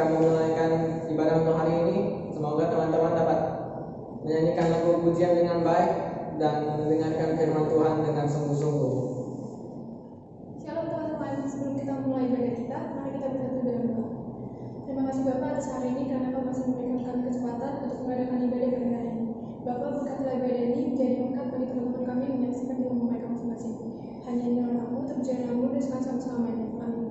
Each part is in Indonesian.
akan menunaikan ibadah untuk hari ini. Semoga teman-teman dapat menyanyikan lagu pujian dengan baik dan mendengarkan firman Tuhan dengan sungguh-sungguh. Shalom teman-teman, sebelum kita mulai ibadah kita, mari kita bersatu dalam doa. Terima kasih Bapak atas hari ini karena Bapak masih memberikan kami kesempatan untuk mengadakan ibadah pada hari ini. Bapak berkatilah ibadah ini menjadi berkat bagi teman-teman kami yang menyaksikan di rumah mereka masing-masing. Hanya di nama-Mu terpujilah nama-Mu dan selama-lamanya. Amin.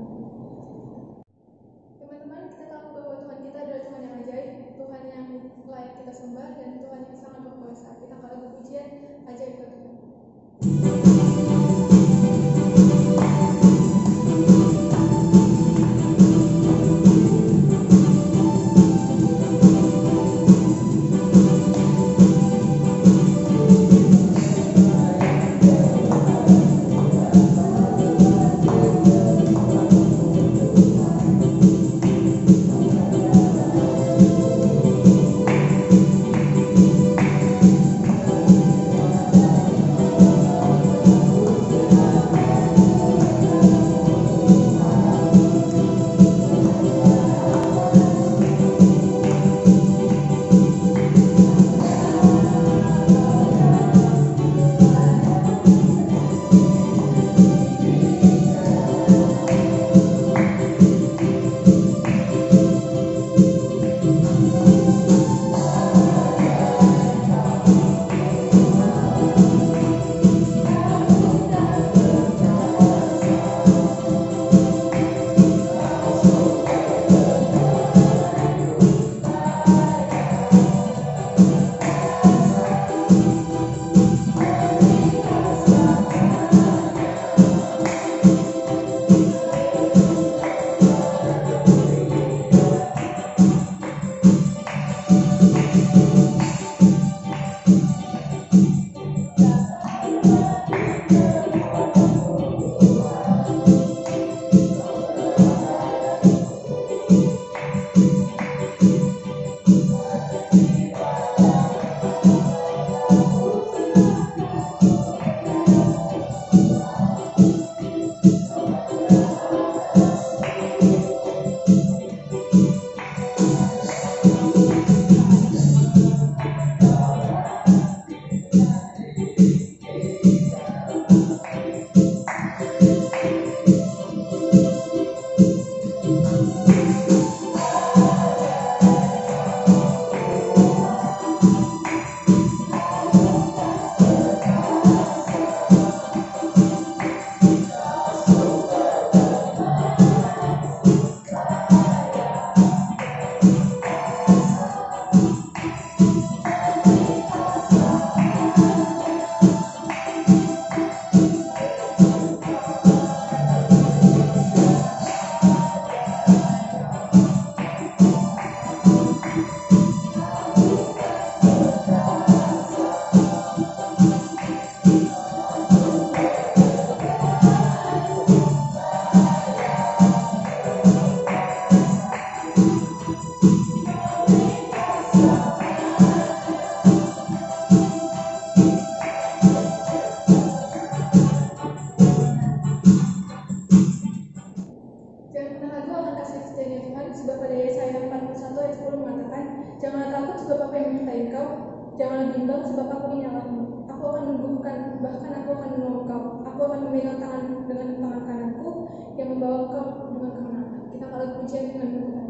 Teman-teman, kita tahu bahwa Tuhan kita adalah Tuhan yang ajaib, Tuhan yang layak kita sembah, dan Tuhan yang sangat berkuasa. Kita akan lagu pujian ajaib ke Tuhan. Janganlah takut sebab apa yang menyertai engkau, janganlah bimbang sebab aku ini Allahmu. Aku akan menumbuhkan, bahkan aku akan menolong engkau. Aku akan memegang tangan dengan tangan kananku yang membawa engkau dengan kemenangan. Kita akan lagu pujian dengan Tuhan.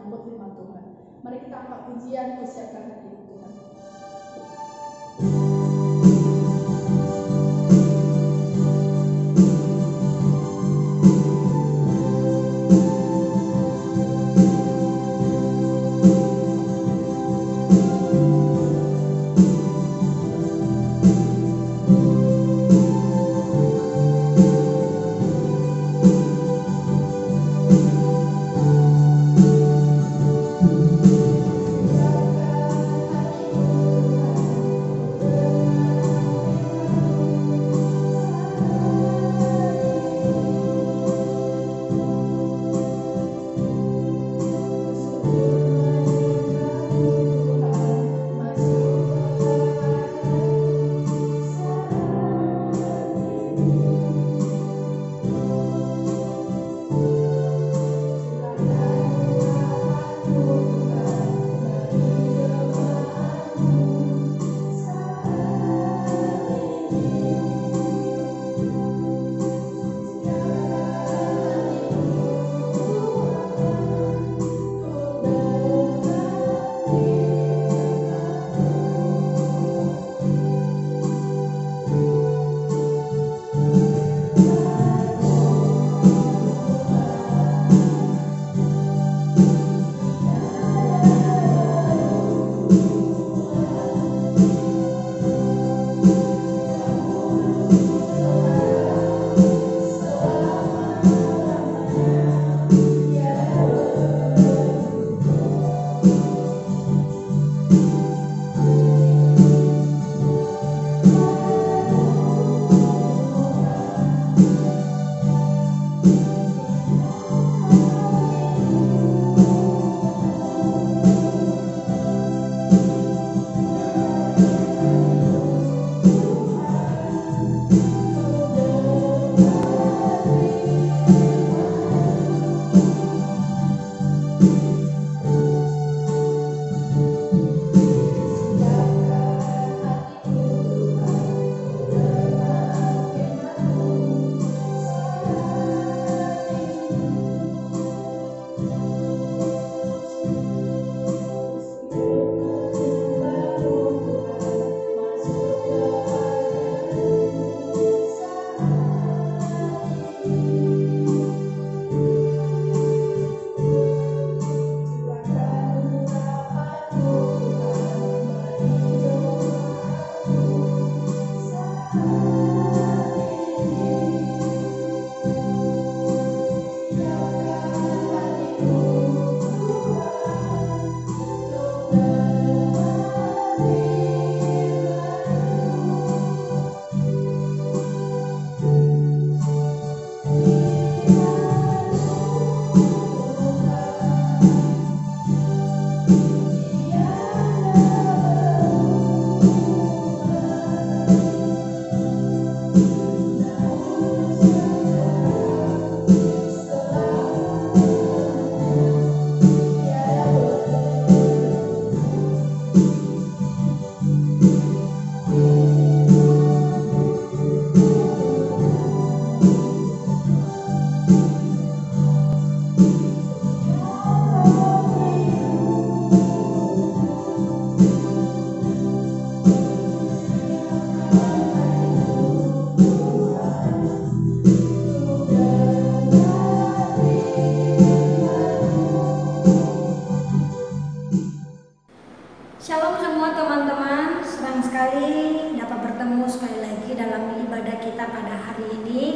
menyambut firman Tuhan. Mari kita angkat pujian, persiapkan hati Tuhan.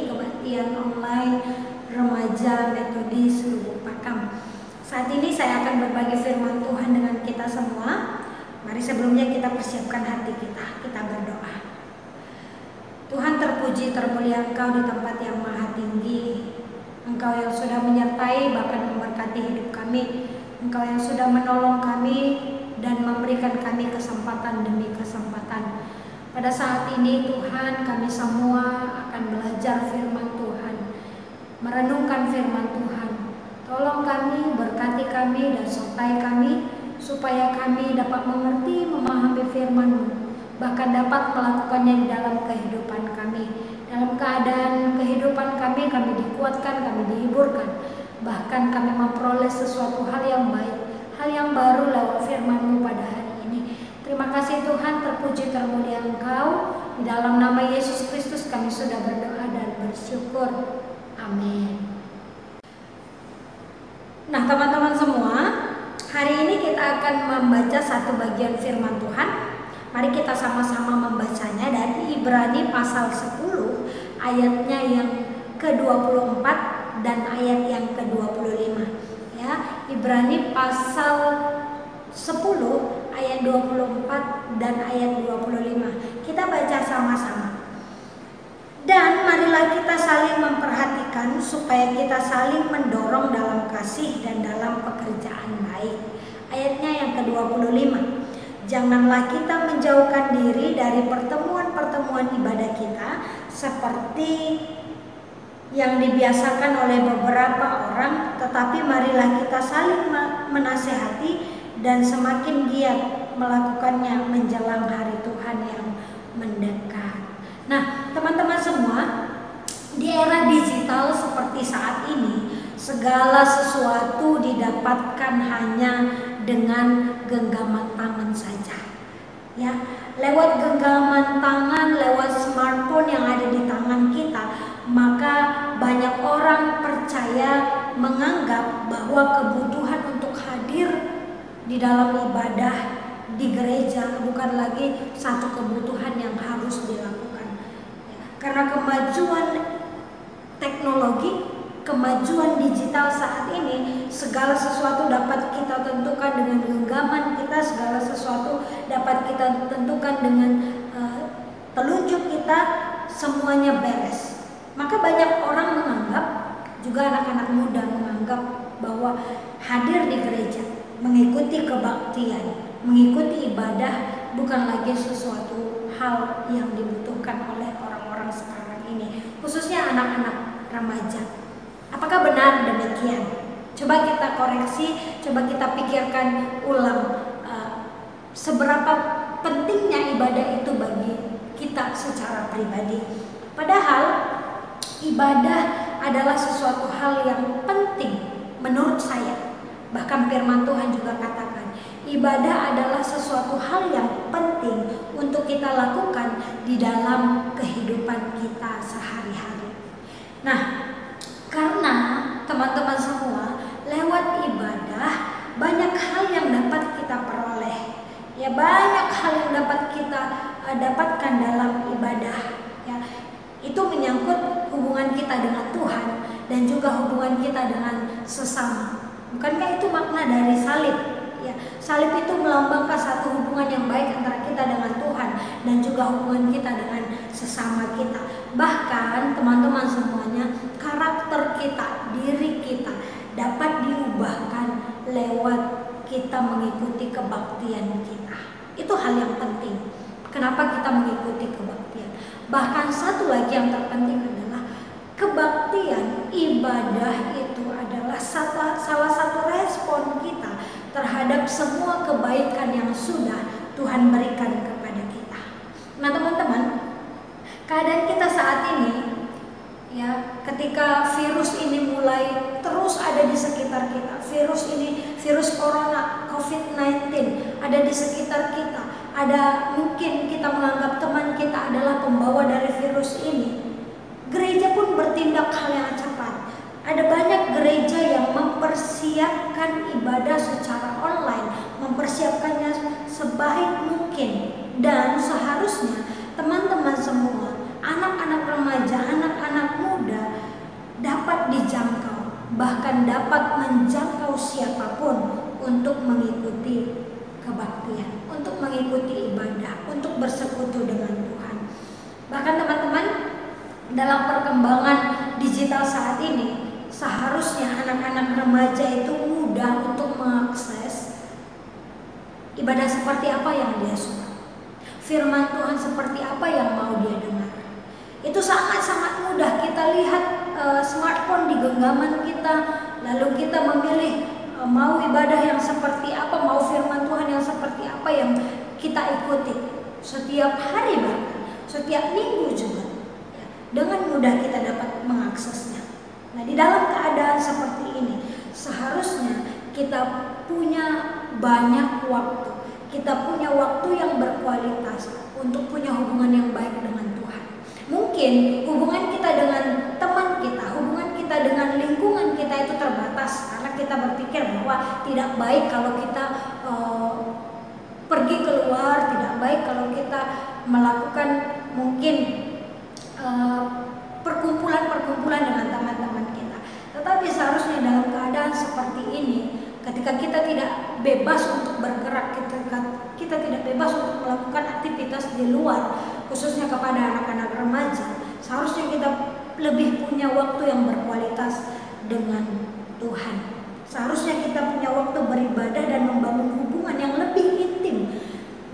kebaktian online remaja metodis Lubuk Pakam. Saat ini saya akan berbagi firman Tuhan dengan kita semua. Mari sebelumnya kita persiapkan hati kita, kita berdoa. Tuhan, terpuji termulia Engkau di tempat yang maha tinggi. Engkau yang sudah menyertai bahkan memberkati hidup kami. Engkau yang sudah menolong kami dan memberikan kami kesempatan demi kesempatan. Pada saat ini Tuhan, kami semua akan belajar firman Tuhan, merenungkan firman Tuhan. Tolong kami, berkati kami dan sertai kami, supaya kami dapat mengerti, memahami firman-Mu, bahkan dapat melakukannya di dalam kehidupan kami. Dalam keadaan kehidupan kami dikuatkan, kami dihiburkan, bahkan kami memperoleh sesuatu hal yang baik hal yang baru lewat firman-Mu pada hari ini. Terima kasih Tuhan, terpuji termulia Engkau. Di dalam nama Yesus Kristus kami sudah berdoa dan bersyukur. Amin. Nah teman-teman semua, hari ini kita akan membaca satu bagian firman Tuhan. Mari kita sama-sama membacanya dari Ibrani pasal 10 ayatnya yang ke-24 dan ayat yang ke-25. Ya, Ibrani pasal 10 ayat 24 dan ayat 25. Kita baca sama-sama. Dan marilah kita saling memperhatikan supaya kita saling mendorong dalam kasih dan dalam pekerjaan baik. Ayatnya yang ke-25. Janganlah kita menjauhkan diri dari pertemuan-pertemuan ibadah kita seperti yang dibiasakan oleh beberapa orang, tetapi marilah kita saling menasehati dan semakin giat melakukannya menjelang hari Tuhan yang mendekat. Nah, teman-teman semua, di era digital seperti saat ini, segala sesuatu didapatkan hanya dengan genggaman tangan saja. Ya, lewat genggaman tangan, lewat smartphone yang ada di tangan kita, maka banyak orang percaya menganggap bahwa kebutuhan untuk hadir di dalam ibadah di gereja bukan lagi satu kebutuhan yang harus dilakukan. Karena kemajuan teknologi, kemajuan digital saat ini, segala sesuatu dapat kita tentukan dengan genggaman kita, segala sesuatu dapat kita tentukan dengan telunjuk kita, semuanya beres. Maka banyak orang menganggap, juga anak-anak muda menganggap bahwa hadir di gereja, mengikuti kebaktian, mengikuti ibadah bukan lagi sesuatu hal yang dibutuhkan oleh orang-orang sekarang ini, khususnya anak-anak remaja. Apakah benar demikian? Coba kita koreksi, coba kita pikirkan ulang seberapa pentingnya ibadah itu bagi kita secara pribadi. Padahal ibadah adalah sesuatu hal yang penting menurut saya. Bahkan firman Tuhan juga katakan, ibadah adalah sesuatu hal yang penting untuk kita lakukan di dalam kehidupan kita sehari-hari. Nah, karena teman-teman semua, lewat ibadah banyak hal yang dapat kita peroleh. Ya, banyak hal yang dapat kita dapatkan dalam ibadah. Ya, itu menyangkut hubungan kita dengan Tuhan dan juga hubungan kita dengan sesama. Bukankah itu makna dari salib? Ya, salib itu melambangkan satu hubungan yang baik antara kita dengan Tuhan dan juga hubungan kita dengan sesama kita. Bahkan teman-teman semuanya, karakter kita, diri kita dapat diubahkan lewat kita mengikuti kebaktian kita. Itu hal yang penting. Kenapa kita mengikuti kebaktian? Bahkan satu lagi yang terpenting adalah kebaktian, ibadah itu adalah salah satu respon kita terhadap semua kebaikan yang sudah Tuhan berikan kepada kita. Nah teman-teman, keadaan kita saat ini, ya, ketika virus ini mulai terus ada di sekitar kita, virus corona, COVID-19 ada di sekitar kita, ada mungkin kita menganggap teman kita adalah pembawa dari virus ini. Gereja pun bertindak hal yang cepat. Ada banyak gereja yang mempersiapkan ibadah secara online, mempersiapkannya sebaik mungkin, dan seharusnya teman-teman semua, anak-anak remaja, anak-anak muda dapat dijangkau, bahkan dapat menjangkau siapapun untuk mengikuti kebaktian, untuk mengikuti ibadah, untuk bersekutu dengan Tuhan. Bahkan teman-teman, dalam perkembangan digital saat ini, seharusnya anak-anak remaja itu mudah untuk mengakses ibadah seperti apa yang dia suka, firman Tuhan seperti apa yang mau dia dengar. Itu sangat-sangat mudah. Kita lihat smartphone di genggaman kita, lalu kita memilih mau ibadah yang seperti apa, mau firman Tuhan yang seperti apa yang kita ikuti setiap hari, bahkan setiap minggu juga. Dengan mudah kita dapat mengaksesnya. Nah, di dalam keadaan seperti ini, seharusnya kita punya banyak waktu, kita punya waktu yang berkualitas untuk punya hubungan yang baik dengan Tuhan. Mungkin hubungan kita dengan teman kita, hubungan kita dengan lingkungan kita itu terbatas karena kita berpikir bahwa tidak baik kalau kita pergi keluar, tidak baik kalau kita melakukan mungkin perkumpulan-perkumpulan dengan teman-teman kita. Tetapi seharusnya dalam keadaan seperti ini, ketika kita tidak bebas untuk bergerak, kita tidak bebas untuk melakukan aktivitas di luar, khususnya kepada anak-anak remaja, seharusnya kita lebih punya waktu yang berkualitas dengan Tuhan. Seharusnya kita punya waktu beribadah dan membangun hubungan yang lebih intim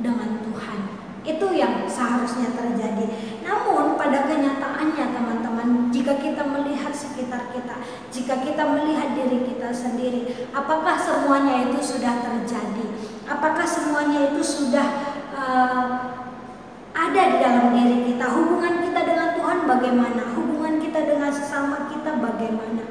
dengan Tuhan. Itu yang seharusnya terjadi. Namun pada kenyataannya teman-teman, jika kita melihat sekitar kita, jika kita melihat diri kita sendiri, apakah semuanya itu sudah terjadi? Apakah semuanya itu sudah ada di dalam diri kita? Hubungan kita dengan Tuhan bagaimana? Hubungan kita dengan sesama kita bagaimana?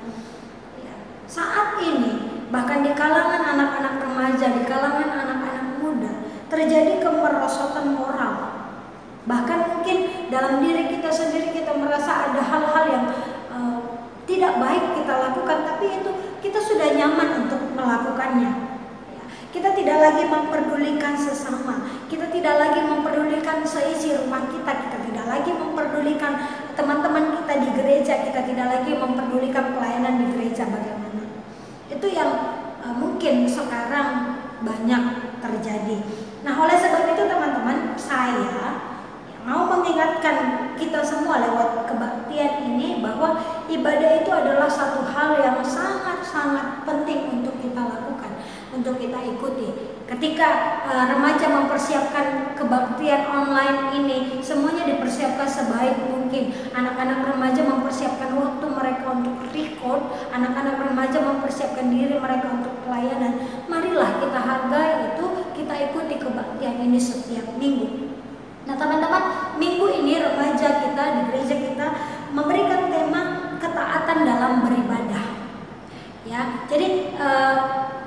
Saat ini, bahkan di kalangan anak-anak remaja, di kalangan anak-anak muda, terjadi kemerosotan moral. Bahkan mungkin dalam diri kita sendiri kita merasa ada hal-hal yang tidak baik kita lakukan, tapi itu kita sudah nyaman untuk melakukannya. Kita tidak lagi memperdulikan sesama, kita tidak lagi memperdulikan seisi rumah kita tidak lagi memperdulikan teman-teman kita di gereja, kita tidak lagi memperdulikan pelayanan di gereja bagaimana. Itu yang mungkin sekarang banyak terjadi. Nah, oleh sebab itu teman-teman, saya mau mengingatkan kita semua lewat kebaktian ini bahwa ibadah itu adalah satu hal yang sangat-sangat penting untuk kita lakukan, untuk kita ikuti. Ketika remaja mempersiapkan kebaktian online ini, semuanya dipersiapkan sebaik mungkin. Anak-anak remaja mempersiapkan waktu mereka untuk record, anak-anak remaja mempersiapkan diri mereka untuk pelayanan. Marilah kita hargai itu, kita ikuti kebaktian ini setiap minggu. Nah teman-teman, minggu ini remaja kita di gereja kita memberikan tema ketaatan dalam beribadah. Ya, jadi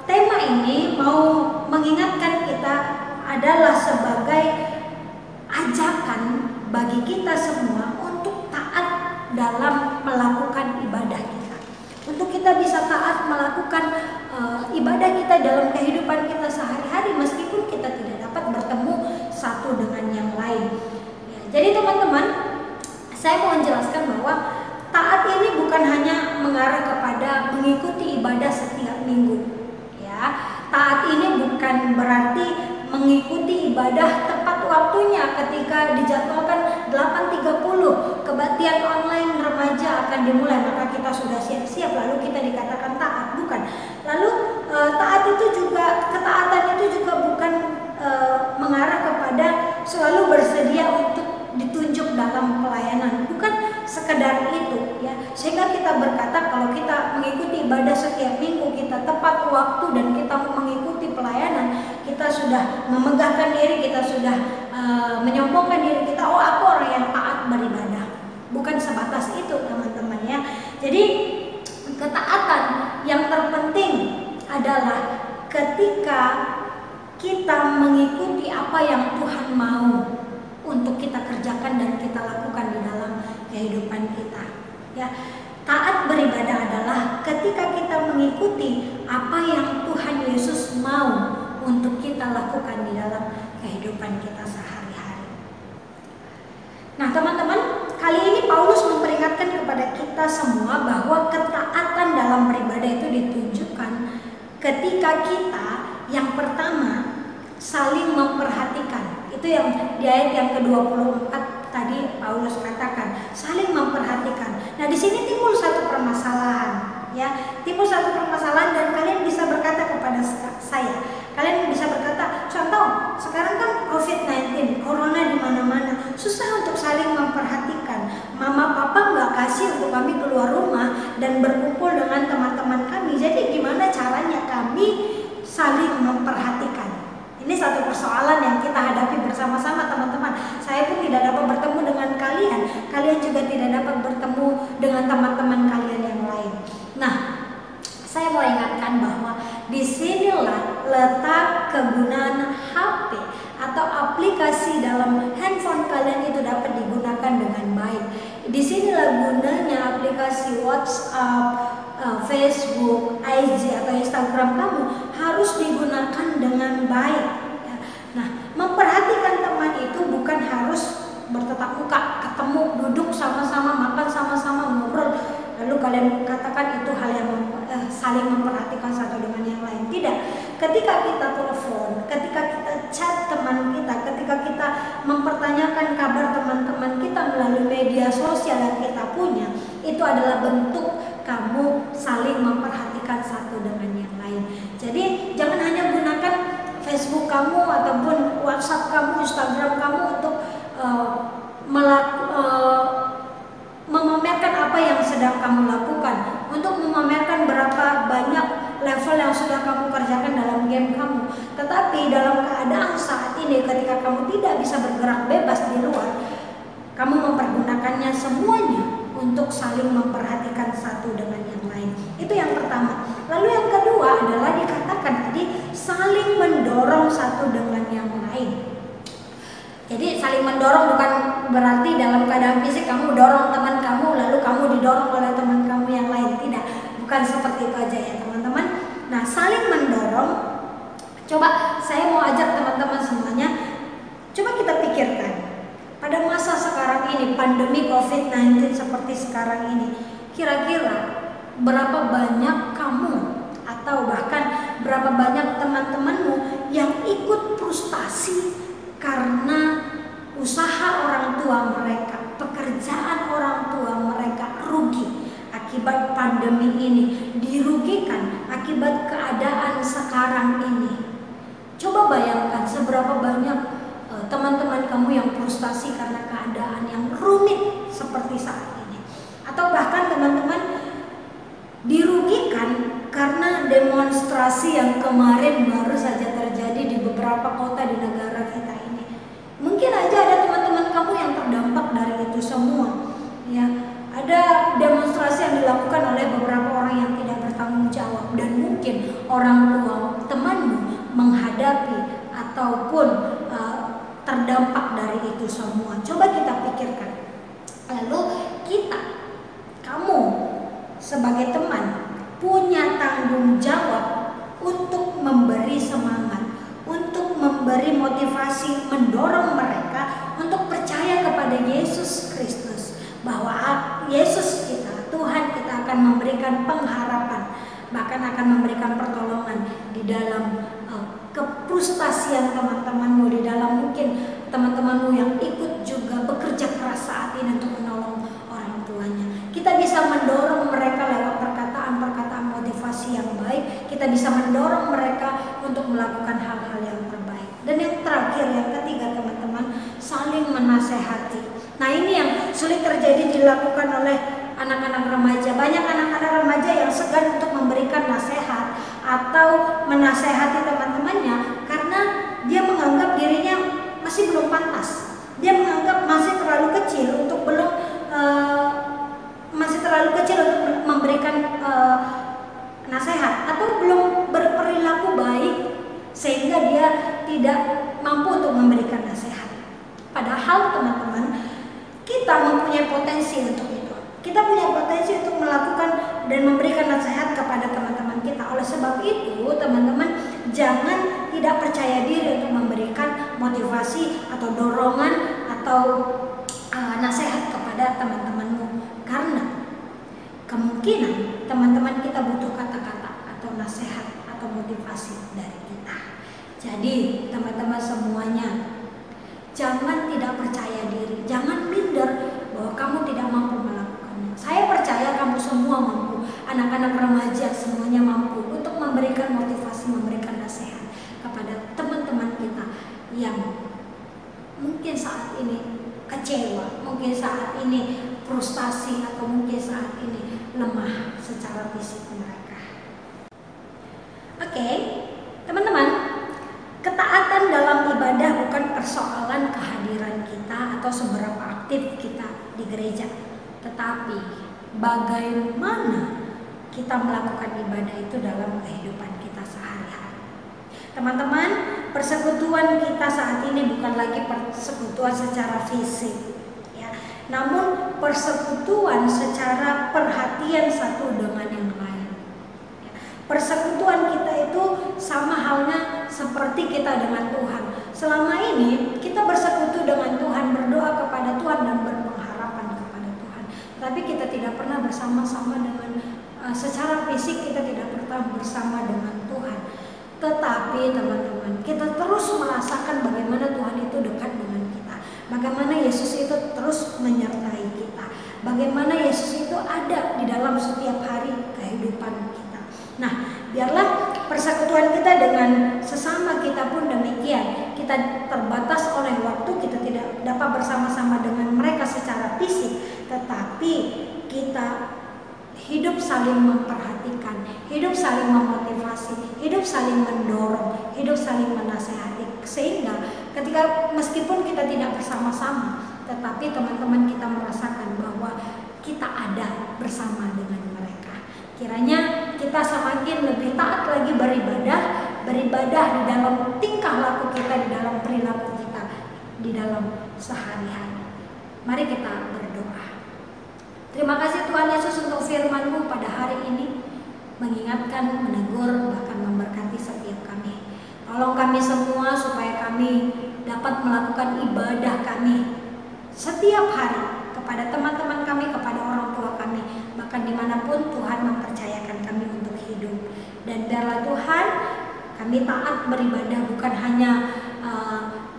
tema ini mau mengingatkan kita adalah sebagai ajakan bagi kita semua untuk taat dalam melakukan ibadah kita. Untuk kita bisa taat melakukan ibadah kita dalam kehidupan kita sehari-hari meskipun kita tidak dapat bertemu satu dengan yang lain. Ya, jadi teman-teman, saya mau menjelaskan bahwa taat ini bukan hanya mengarah kepada mengikuti ibadah setiap minggu. Taat ini bukan berarti mengikuti ibadah tepat waktunya ketika dijadwalkan 8.30 kebaktian online remaja akan dimulai maka kita sudah siap-siap lalu kita dikatakan taat, bukan. Lalu taat itu juga, ketaatan itu juga bukan mengarah kepada selalu bersedia untuk ditunjuk dalam pelayanan, bukan sekedar itu ya. Sehingga kita berkata kalau kita mengikuti ibadah setiap minggu, kita tepat waktu dan kita mengikuti pelayanan, kita sudah memegahkan diri, kita sudah menyombongkan diri kita, oh aku orang yang taat beribadah. Bukan sebatas itu teman-teman ya. Jadi ketaatan yang terpenting adalah ketika kita mengikuti apa yang Tuhan mau untuk kita kerjakan dan kita lakukan di dalam kehidupan kita. Ya, taat beribadah adalah ketika kita mengikuti apa yang Tuhan Yesus mau untuk kita lakukan di dalam kehidupan kita sehari-hari. Nah, teman-teman, kali ini Paulus memperingatkan kepada kita semua bahwa ketaatan dalam beribadah itu ditunjukkan ketika kita yang pertama saling memperhatikan. Itu yang di ayat yang ke-24 tadi Paulus katakan, saling memperhatikan. Nah, di sini timbul satu permasalahan, ya. Timbul satu permasalahan dan kalian bisa berkata kepada saya. Kalian bisa berkata, contoh, sekarang kan COVID-19, corona di mana-mana, susah untuk saling memperhatikan. Mama papa nggak kasih untuk kami keluar rumah dan berkumpul dengan teman-teman kami. Jadi gimana caranya kami saling memperhatikan? Ini satu persoalan yang kita hadapi bersama-sama teman-teman. Saya pun tidak dapat bertemu dengan kalian. Kalian juga tidak dapat bertemu dengan teman-teman kalian yang lain. Nah, saya mau ingatkan bahwa Disinilah letak kegunaan HP atau aplikasi dalam handphone kalian itu dapat digunakan dengan baik. Disinilah gunanya aplikasi WhatsApp, Facebook, IG atau Instagram kamu harus digunakan dengan baik. Nah, memperhatikan teman itu bukan harus bertatap muka, ketemu, duduk sama-sama, makan sama-sama, ngobrol, lalu kalian katakan itu hal yang saling memperhatikan satu dengan yang lain. Tidak. Ketika kita telepon, ketika kita chat teman kita, ketika kita mempertanyakan kabar teman-teman kita melalui media sosial yang kita punya, itu adalah bentuk kamu saling memperhatikan satu dengan yang lain. Jadi jangan hanya gunakan Facebook kamu ataupun WhatsApp kamu, Instagram kamu untuk memamerkan apa yang sedang kamu lakukan, untuk memamerkan berapa banyak level yang sudah kamu kerjakan dalam game kamu. Tetapi dalam keadaan saat ini ketika kamu tidak bisa bergerak bebas di luar, kamu mempergunakannya semuanya untuk saling memperhatikan satu dengan yang lain. Itu yang pertama. Lalu yang kedua adalah dikatakan tadi saling mendorong satu dengan yang lain. Jadi saling mendorong bukan berarti dalam keadaan fisik kamu dorong teman kamu lalu kamu didorong oleh teman kamu yang lain. Tidak, bukan seperti itu aja ya teman-teman. Nah, saling mendorong, coba saya mau ajak teman-teman semuanya, coba kita pikirkan pada masa sekarang ini, pandemi COVID-19 seperti sekarang ini, kira-kira berapa banyak kamu atau bahkan berapa banyak teman-temanmu yang ikut frustasi karena usaha orang tua mereka, pekerjaan orang tua mereka rugi akibat pandemi ini, dirugikan akibat keadaan sekarang ini. Coba bayangkan seberapa banyak teman-teman kamu yang frustasi karena keadaan yang rumit seperti saat ini. Atau bahkan teman-teman dirugikan karena demonstrasi yang kemarin baru saja terjadi di beberapa kota di negara kita ini. Mungkin aja ada teman-teman kamu yang terdampak dari itu semua. Ya, ada demonstrasi yang dilakukan oleh beberapa orang yang tidak bertanggung jawab dan mungkin orang tua temanmu menghadapi ataupun terdampak dari itu semua. Coba kita pikirkan. Lalu kamu sebagai teman punya tanggung jawab untuk memberi semangat, untuk memberi motivasi, mendorong mereka untuk percaya kepada Yesus Kristus, bahwa Yesus kita, Tuhan kita akan memberikan pengharapan, bahkan akan memberikan pertolongan di dalam kefrustasian teman-temanmu, di dalam mungkin teman-temanmu yang ikut juga bekerja keras saat ini untuk menolong orang tuanya. Kita bisa mendorong mereka lewat perkataan-perkataan motivasi yang baik. Kita bisa mendorong mereka untuk melakukan hal-hal yang terbaik. Dan yang terakhir, yang ketiga teman-teman, saling menasehati. Nah, ini yang sulit terjadi dilakukan oleh anak-anak remaja. Banyak anak-anak remaja yang segan untuk memberikan nasihat atau menasehati teman-temannya karena dia menganggap dirinya masih belum pantas. Dia menganggap masih terlalu kecil untuk memberikan nasihat atau belum berperilaku baik sehingga dia tidak mampu untuk memberikan nasihat. Padahal teman-teman, kita mempunyai potensi untuk itu. Kita punya potensi untuk melakukan dan memberikan nasihat kepada teman-teman kita. Oleh sebab itu, teman-teman jangan tidak percaya diri untuk memberikan motivasi atau dorongan atau nasihat kepada teman-temanmu, karena kemungkinan teman-teman kita butuh kata-kata atau nasihat atau motivasi dari kita. Jadi teman-teman semuanya, jangan tidak percaya diri, jangan minder bahwa kamu tidak mampu melakukannya. Saya percaya kamu semua mampu, anak-anak remaja semuanya mampu untuk memberikan motivasi, memberikan nasihat kepada teman-teman kita yang mungkin saat ini kecewa, mungkin saat ini frustasi, atau mungkin saat ini lemah secara fisik mereka. Oke, teman-teman, ketaatan dalam ibadah bukan persoalan kehadiran kita atau seberapa aktif kita di gereja, tetapi bagaimana kita melakukan ibadah itu dalam kehidupan kita sehari-hari. Teman-teman, persekutuan kita saat ini bukan lagi persekutuan secara fisik, ya, namun persekutuan secara perhatian satu dengan yang lain. Persekutuan kita itu sama halnya seperti kita dengan Tuhan. Selama ini kita bersekutu dengan Tuhan, berdoa kepada Tuhan dan berpengharapan kepada Tuhan. Tapi kita tidak pernah bersama-sama dengan secara fisik, kita tidak pernah bersama dengan Tuhan. Tetapi teman-teman, kita terus merasakan bagaimana Tuhan itu dekat dengan kita. Bagaimana Yesus itu terus menyertai kita. Bagaimana Yesus itu ada di dalam setiap hari kehidupan kita. Nah, biarlah persekutuan kita dengan sesama kita pun demikian. Kita terbatas oleh waktu, kita tidak dapat bersama-sama dengan mereka secara fisik, tetapi kita hidup saling memperhatikan, hidup saling memotivasi, hidup saling mendorong, hidup saling menasehati. Sehingga ketika meskipun kita tidak bersama-sama, tetapi teman-teman kita merasakan bahwa kita ada bersama dengan mereka. Kiranya kita semakin lebih taat lagi beribadah di dalam tingkah laku kita, di dalam perilaku kita, di dalam sehari-hari. Mari kita berdoa. Terima kasih Tuhan Yesus untuk firman-Mu pada hari ini, mengingatkan, menegur, bahkan memberkati setiap kami. Tolong kami semua supaya kami dapat melakukan ibadah kami setiap hari kepada teman-teman kami, kepada orang tua kami, bahkan dimanapun Tuhan mempercayakan kami untuk hidup. Dan biarlah Tuhan kami taat beribadah bukan hanya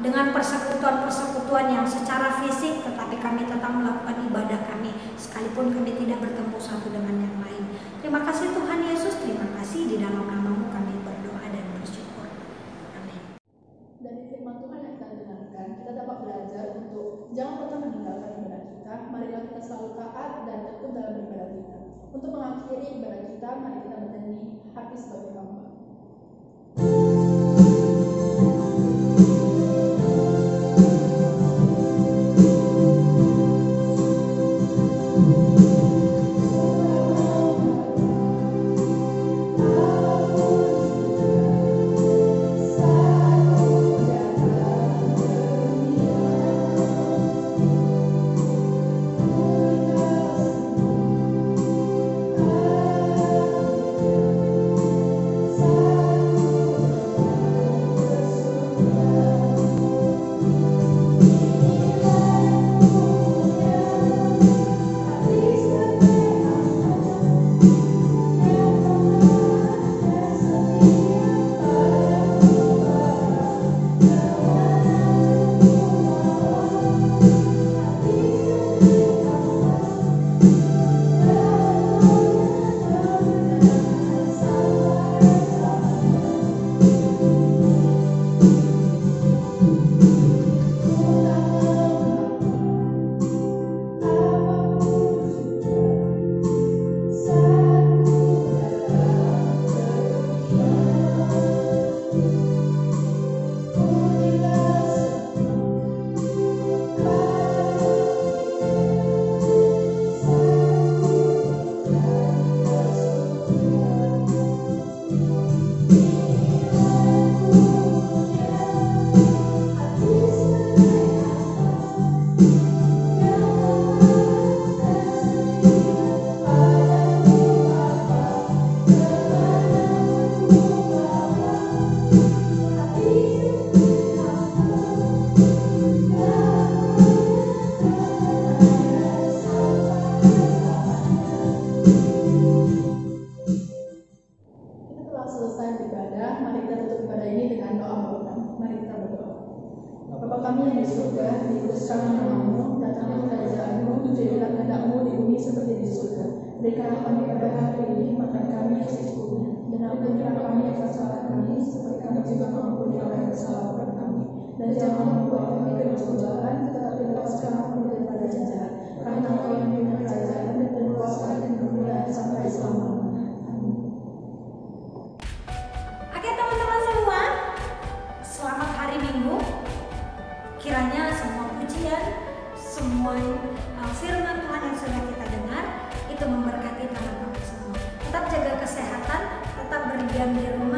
dengan persekutuan-persekutuan yang secara fisik, tetapi kami tetap melakukan ibadah kami sekalipun kami tidak bertemu satu dengan yang lain. Terima kasih Tuhan Yesus, terima kasih, di dalam nama-Mu kami berdoa dan bersyukur. Amin. Dari firman Tuhan yang kita dengarkan, kita dapat belajar untuk jangan pernah meninggalkan ibadah kita. Marilah kita selalu taat dan tekun dalam ibadah kita. Untuk mengakhiri ibadah kita, mari kita bernyanyi hati sebagai hamba. Berikanlah kami pada hari ini makan kami yang secukupnya, dan ampunilah kami atas kesalahan kami, seperti kami juga mengampuni orang yang bersalah kepada kami. Dan jangan membuat kami ke dalam cobaan, tetapi lepaskan kami daripada jahat. Karena Engkau yang punya kerajaan dan kuasa dan kemuliaan sampai selama-lamanya. Amin. Oke teman-teman semua, selamat hari Minggu. Kiranya semua pujian, semua firman Tuhan yang sudah kita dengar itu memberkati teman-teman semua. Tetap jaga kesehatan, tetap berdiam di rumah.